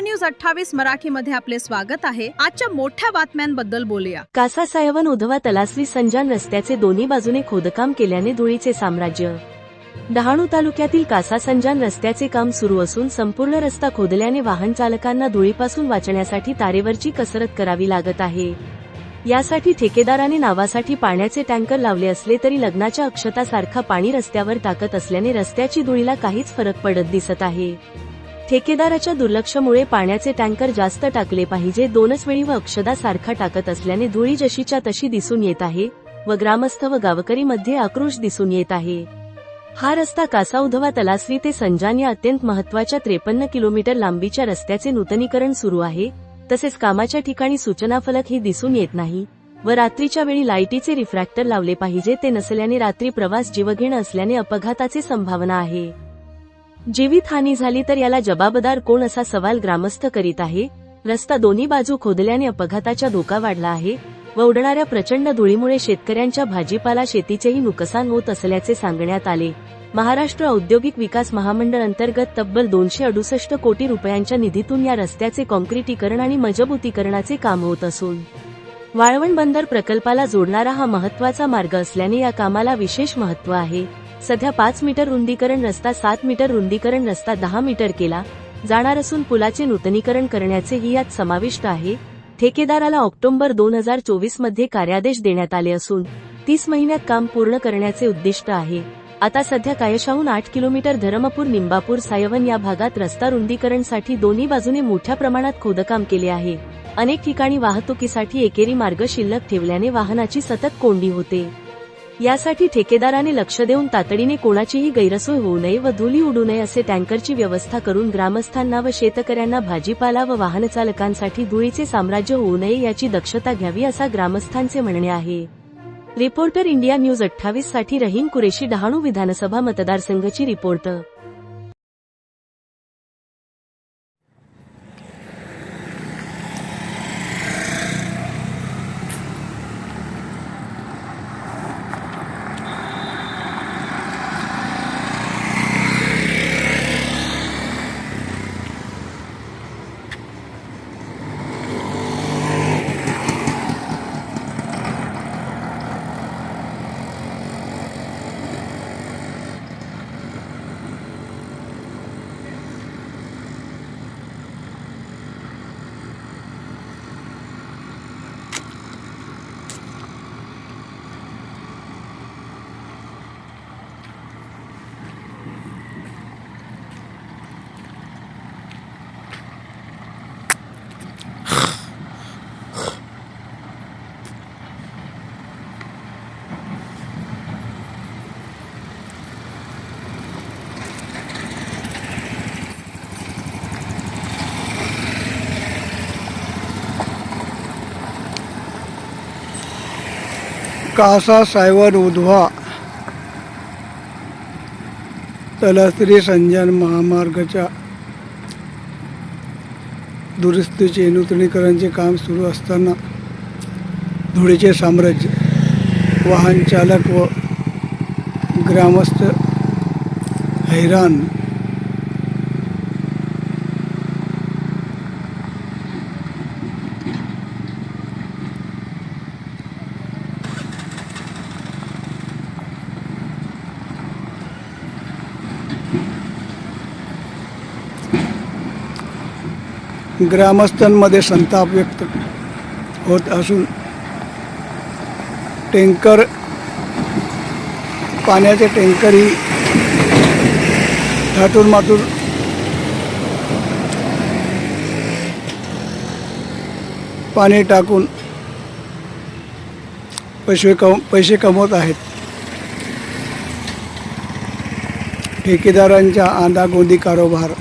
News 28 मराठीमध्ये आपले स्वागत आहे। आजच्या मोठ्या बातम्यांबद्दल बोलूया। कासा सायवन उधवा तलासरी संजान रस्त्याचे दोन्ही बाजूने खोदकाम केल्याने धुळीचे साम्राज्य। डहाणू तालुक्यातील कासा संजान रस्त्याचे काम सुरू असून संपूर्ण रस्ता खोदल्याने वाहन चालकांना धुळीपासून वाचण्यासाठी तारेवरची कसरत करावी लागत आहे। यासाठी ठेकेदाराने नावासाठी पाण्याचे टँकर लावले असले तरी लग्नाच्या अक्षतासारखा पाणी रस्त्यावर टाकत असल्याने रस्त्याची धुळीला काहीच फरक पडत दिसत आहे। ठेकेदाराच्या दुर्लक्षामुळे पाण्याचे टँकर जास्त टाकले पाहिजे, दोनच वेळी व अक्षदा सारखा टाकत असल्याने धुळी जशीच्या तशी दिसून येत आहे व ग्रामस्थ व गावकरी मध्ये आक्रोश दिसून येत आहे। हा रस्ता कासा उधवा तलासरी ते संजान या अत्यंत महत्त्वाच्या 53 किलोमीटर लांबीच्या रस्त्याचे नूतनीकरण सुरू आहे। तसेच कामाच्या ठिकाणी सूचना फलक ही दिसून येत नाही व रात्रीच्या वेळी लाईटीचे रिफ्रॅक्टर लावले पाहिजे, ते नसल्याने रात्री प्रवास जीवघेण असल्याने अपघाताची संभावना आहे। जीवितहानी झाली तर याला जबाबदार कोण असा सवाल ग्रामस्थ करीत आहे। रस्ता दोन्ही बाजू खोदल्याने अपघाताचा धोका वाढला आहे व उडणाऱ्या प्रचंड धुळीमुळे शेतकऱ्यांच्या भाजीपाला शेतीचेही नुकसान होत असल्याचे सांगण्यात आले। महाराष्ट्र औद्योगिक विकास महामंडळ अंतर्गत तब्बल 268 कोटी रुपयांच्या निधीतून या रस्त्याचे काँक्रिटीकरण आणि मजबुतीकरणाचे काम होत असून वाळवण बंदर प्रकल्पाला जोडणारा हा महत्त्वाचा मार्ग असल्याने या कामाला विशेष महत्त्व आहे। सध्या 5 मीटर रुंदीकरण रस्ता 7 मीटर रुंदीकरण रस्ता 10 मीटर केला जाणार असून पुलाचे नूतनीकरण करण्याचेही यात समाविष्ट आहे। ठेकेदाराला ऑक्टोबर 2024 मध्ये कार्यादेश देण्यात आले असून 30 महिन्यात काम पूर्ण करण्याचे उद्दिष्ट आहे। आता सध्या कायशाहून 8 किलोमीटर धरमपूर निंबापूर सायवन या भागात रस्ता रुंदीकरणसाठी दोन्ही बाजूने मोठ्या प्रमाणात खोदकाम केले आहे। अनेक ठिकाणी वाहतुकीसाठी एकेरी मार्ग शिल्लक ठेवल्याने वाहनाची सतत कोंडी होते। यासाठी ठेकेदाराने लक्ष देऊन तातडीने कोणाचीही गैरसोय होऊ नये व धुळी उडू नये असे टँकरची व्यवस्था करून ग्रामस्थांना व शेतकऱ्यांना भाजीपाला व वाहनचालकांसाठी धुळीचे साम्राज्य होऊ नये याची दक्षता घ्यावी असा ग्रामस्थांचे म्हणणे आहे। रिपोर्टर इंडिया न्यूज 28 साठी रहीम कुरेशी, डहाणू विधानसभा मतदारसंघची रिपोर्टर। कासा सायवन उधवा तलासरी संजान महामार्गाच्या दुरुस्तीचे नूतनीकरणाचे काम सुरू असताना धुळीचे साम्राज्य, वाहन चालक व ग्रामस्थ हैराण। ग्रामस्थांमध्ये संताप व्यक्त होत असून टँकर, पाण्याचे टँकरही थाटून माटून पाणी टाकून पैसे कमवत आहेत। ठेकेदारांचा आंधागोंदी कारभार